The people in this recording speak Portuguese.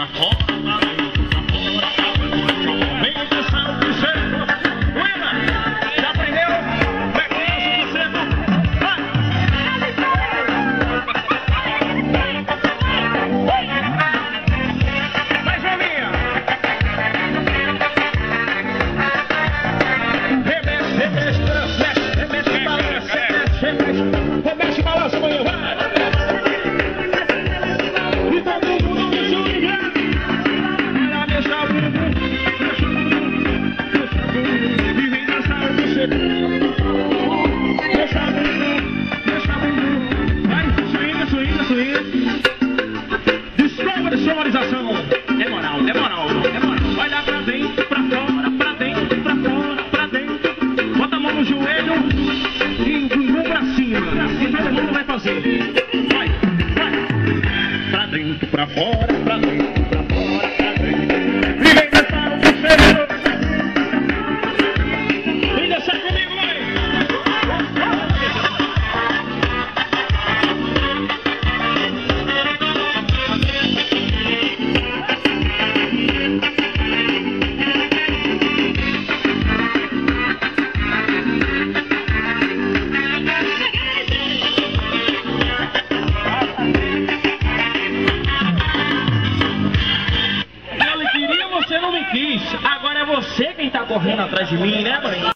pra fora, pra dentro, pra fora. Vem dançar o buceta. Ué, já aprendeu? Vai com o buceta. Vai! Mais uma linha. Remete, balança, remete, balança, amanhã, vai! E todo mundo me julga. Ela deixa o bumbum, deixa o bumbum, deixa o bumbum. E vem dançar o buceta. Deixa o bumbum, deixa o bumbum. Vai, swinga, swinga, swinga. Descobre sonorização. É moral, é moral, é moral. Vai lá pra dentro, pra fora, pra dentro, pra fora, pra dentro. Bota a mão no joelho e o bumbum pra cima. E todo mundo vai fazer. Vai, vai. Pra dentro, pra fora, pra dentro, pra fora, pra dentro. E vem dançar o buceta. Vem dançar comigo, vai. Eu lhe queria, você não me quis. Agora é você quem tá correndo atrás de mim, né, mãe?